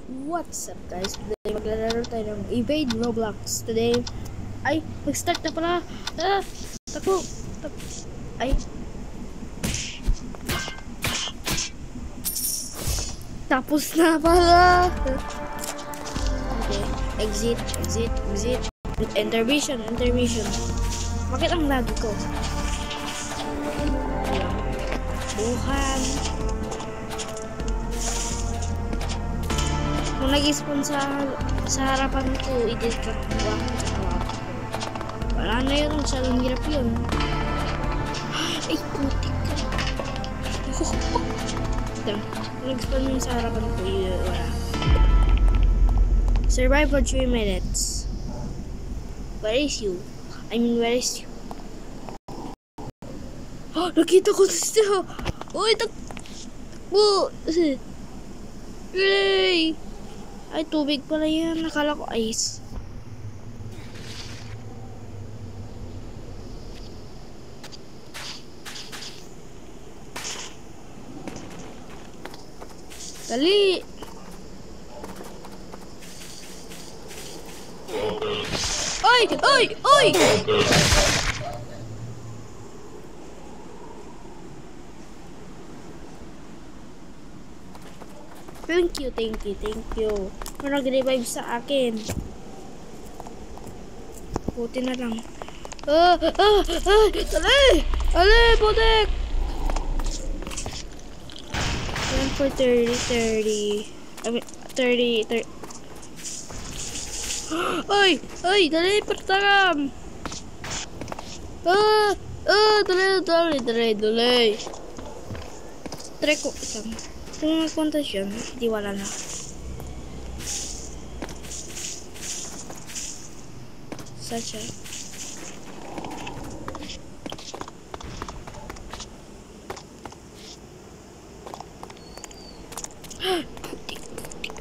What's up guys? Today maglalaro tayo ng Evade Roblox. Today, ay, mag-start na pala. Takbo. Ay. Tapos na pala. Okay, exit. Intermission. Bakit ang lagi ko? Bukan. Kung nag-spawn sa harapan ko, i-delete ka ba? Wala na yun, masyadong hirap yun. Ay, putik ka. Nag-spawn yun sa harapan ko, wala. Survive for 3 minutes. Where is you? Where is you? Oh, nakita ko siya! Uy, takbo! Yay! Ay, tubig pala yan. Nakala ko ice. Dali! Oy! Thank you. Nag-revive sa akin. Puti na lang. Dali, putik! Yan for 30. I mean, 30. Ay, dali, pertagam! Dali. Try ko isang. Kung nagpunta siya, di wala na. Saan siya?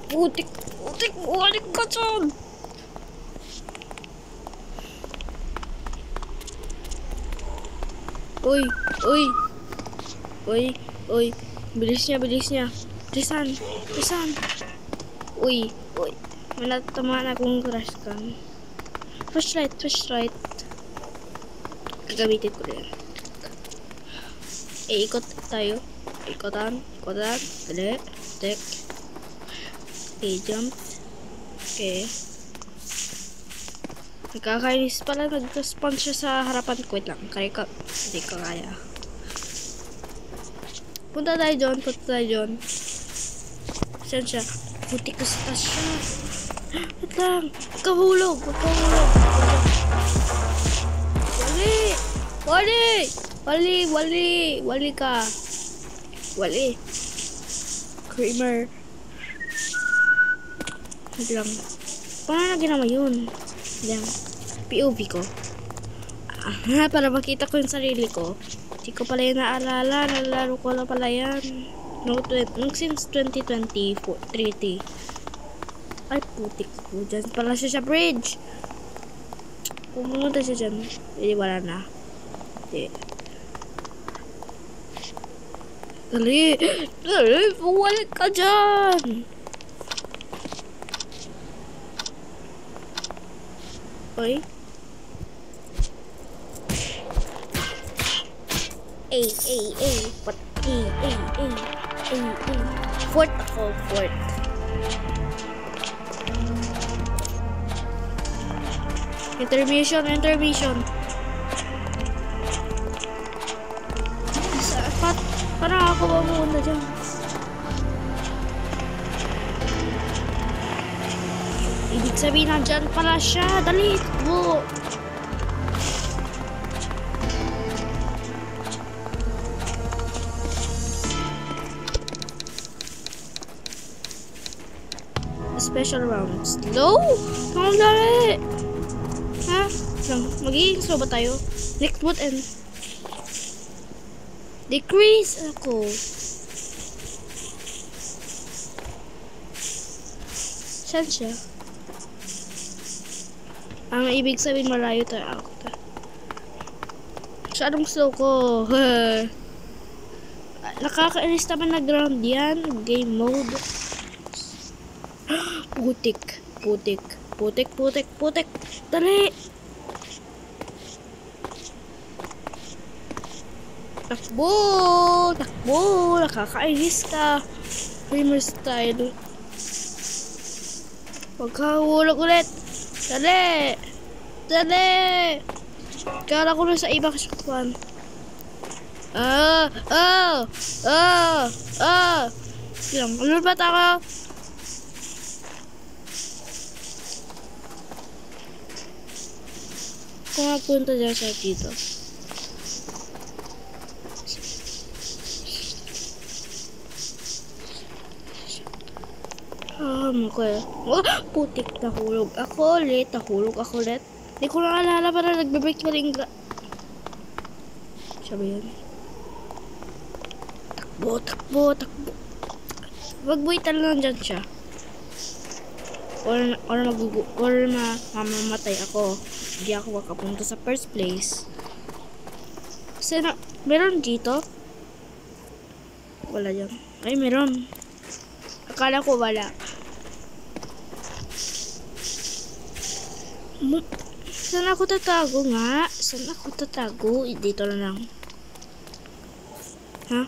Putik ka dyan! Uy. Bilis niya. Trisan. Uy. May natamaan akong crash cam. Flashlight. Gagamitin ko rin. Ikot tayo. Ikotan. Dali. Tek. Okay, jump. Okay. Nagkakainis pala. Nag-respawn siya sa harapan ko. Wait lang. Hindi ko kaya. Punta tayo dyan. Saan siya? Putik ko sa taas siya. Wait lang. Kahulog. Wali ka. Kramer. Wait lang. Paano na ginawa yun? Yan. POV ko. Para makita ko yung sarili ko. Hindi ko pala yung naalala. Nalaro ko na pala yan. Since 2020, 30. Ay, putik ko. Diyan pala siya sa bridge. Kung pumunta siya dyan, hindi wala na. Hindi. Dali! Bumalik ka dyan! Oy. What? Fort ako. Intermission. Parang ako ba muna dyan? Ibig sabihin nandyan pala siya. Dali, takbo. Special rounds. Slow? Ang dali! Ha? Magiging slow ba tayo? Next boot and decrease ako. Saan siya? Ang ibig sabihin malayo tayo. Masyadong slow ko. Nakakainis naman na ground yan. Game mode. Putik. Putik. Putik, putik, putik. Dali! Takbo! Takbo! Nakakainis ka. Gamer style. Huwag ka hulog ulit. Dali! Dali! Kala ko na sa ibang sakwan. Ano ba taka? Kung napunta dyan siya dito. Okay. Oh, putik, nahulog ako ulit. Hindi ko na alala para nagbe-break pa rin. Sabi yan. Takbo. Magbuitan lang dyan siya. Or mamamatay ako. Hindi ako makapunta sa first place. Kasi meron dito? Wala dyan. Ay, meron. Akala ko wala. Saan ako tatago nga? Dito na lang. Ha?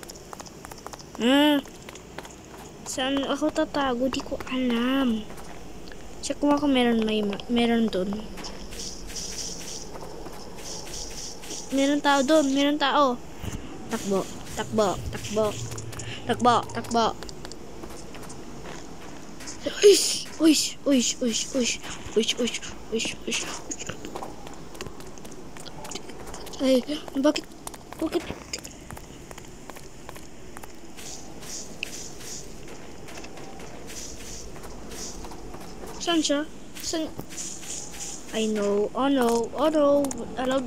Saan ako tatago? Di ko alam. Check mo ako meron doon. Meron tao doon. Takbo. Uish. Ay, bakit? Saan siya? I know. Oh no. Allowed.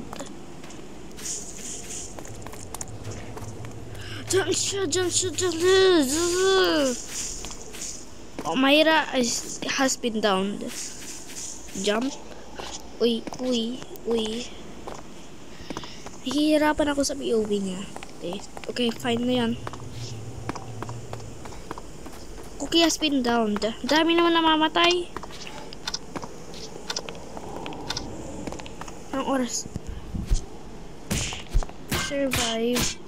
Diyan siya. Oh, Myra has been downed. Jump. Uy. Hihirapan ako sa POV niya. Okay, fine na yan. Cookie has been downed. Dami naman namamatay. Anong oras? Survive.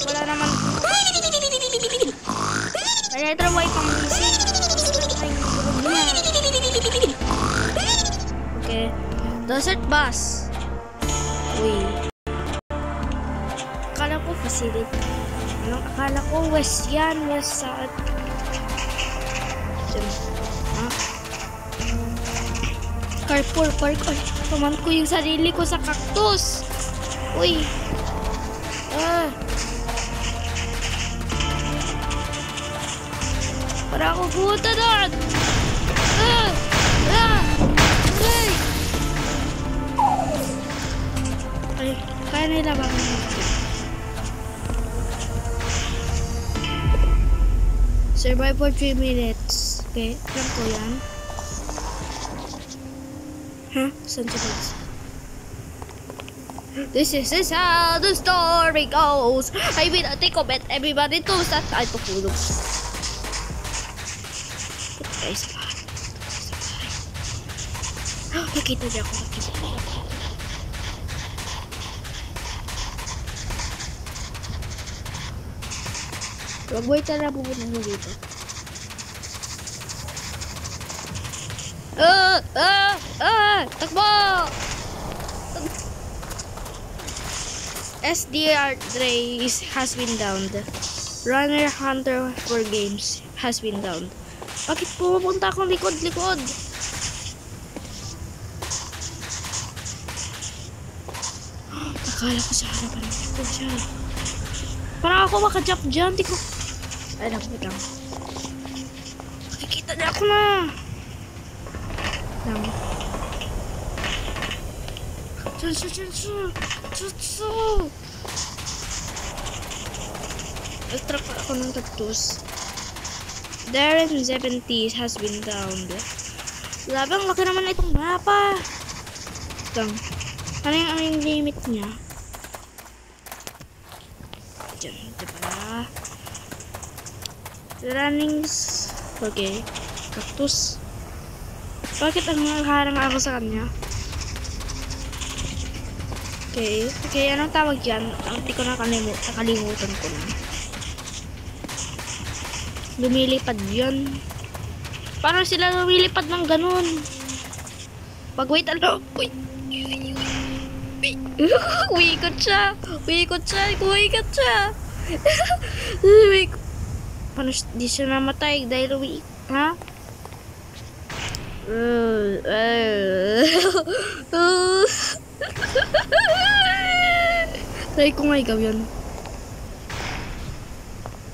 Wala naman. Kaya ito mo pang music. Okay. Desert bus. Uy. Akala ko facility. Akala ko west yan. West side. Carpool park. Ay, paman ko yung sarili ko sa cactus. Uy. Para ako pumunta doon. Ay, kaya nila ba? Survive for 3 minutes. Okay, alam ko yan. Saan siya ba? This is how the story goes. I will take a bet. Everybody knows that I tulog. Guys, nakita niya ako. Wait na pupunta mo dito. Takbo! SDR race has been downed. Runner Hunter for games has been downed. Bakit pumunta akong likod-likod? Akala ko sa harapan ko siya. Parang ako makajump dyan. Di ko... Ay, lang. Nakikita niya ako na. Lang. Jutsu. Nag-trap ako ng cactus. Darren 70 has been downed. Labang laki naman itong mapa. Lang. Ano yung limit niya? Diyan, diba? Runnings. Okay. Cactus. Bakit ang nagharang ako sa kanya? Okay. Okay, anong tawag yan? Hindi ko nakalimutan ko na. Lumilipad yun. Paano sila lumilipad ng ganun? Pag-wait, ano? Uy! Uwikot siya! Paano di siya namatay dahil ha? Try ko nga ikaw yun.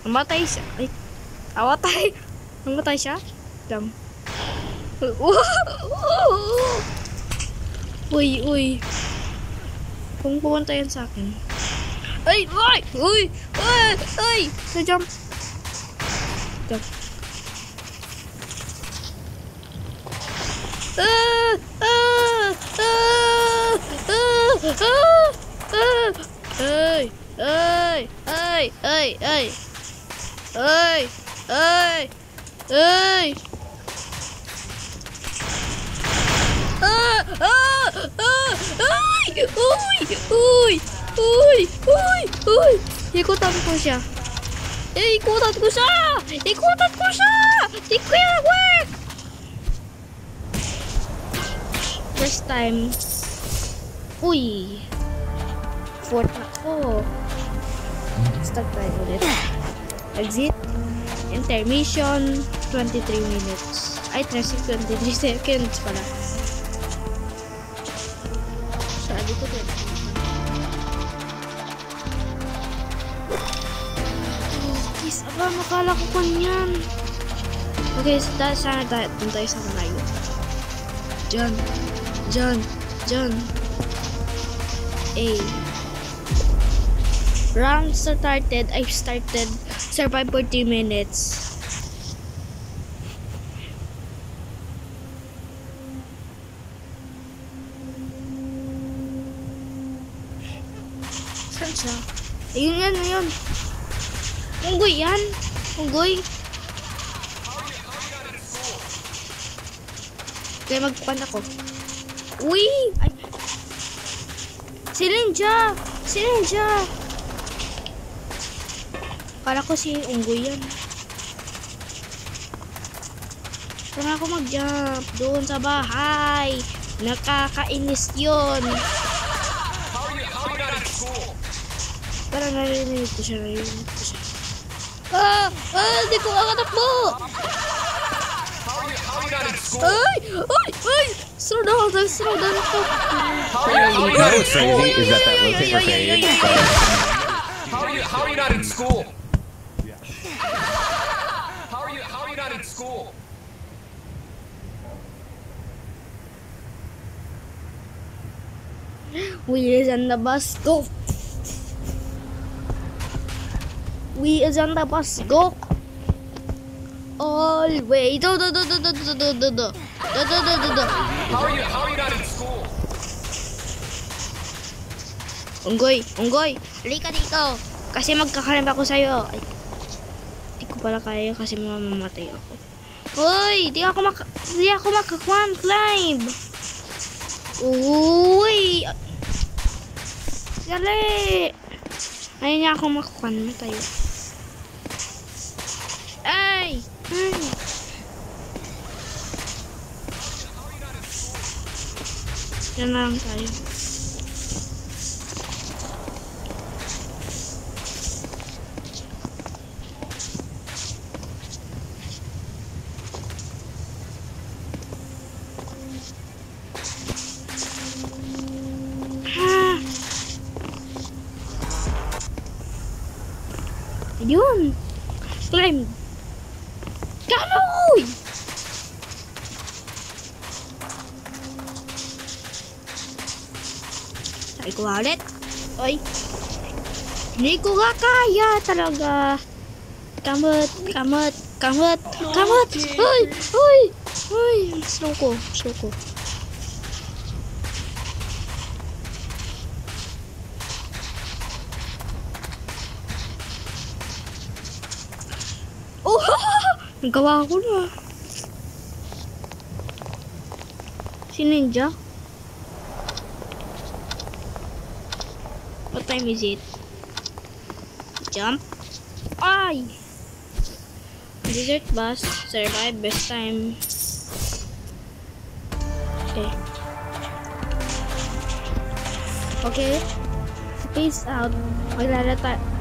Namatay siya. Ay, namatay siya? Lang. Uy. Kung pumunta yan sa akin. Ay! Na-jump. Ikutan ko siya. Di kaya work. First time. Uy. Fourth na ko. Start tayo ulit. Exit. Intermission. 23 minutes. Ay, 23 seconds pala. Sabi ko din. Aba, makala ko kanyan. Okay, sana tayo sa malayo. Diyan. A. Round started. I've started. Survive for 3 minutes. Saan siya? Ayun. Unggoy yan. Kaya magpan ako. Uy! Ay. Si Ninja! Para ko si unggoy yan. Para ako mag-jump doon sa bahay. Nakakainis yun. Parang narinig ko siya. Di ko makatakbo! Ay! Slow down to. How are you not in school? Is that rotator fade? How are you not in school? How are you not in school? We is on the bus. Go! All way. Do. How are you not in school? Unggoy. Halika dito. Kasi magkakalimba ako sa'yo. Ay, di ko pala kaya kasi mamamatay ako. Uy, di ako climb. Uy. Dali. Ayaw niya ako makamatay. Ay. Yan na lang tayo. Yun. Climb. Kaloy! Try ko ulit. Oy. Hindi ko nga kaya talaga. Kamot. Uy. Slow ko. Oh, nagawa ko na. Si Ninja? What time is it? Jump. Ay! Desert bus. Survive. Best time. Okay. Peace out.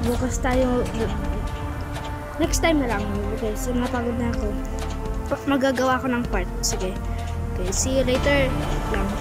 Bukas tayo. Next time na lang. Okay, so napagod na ako. Magagawa ko ng part. Sige. Okay, see you later. Lang.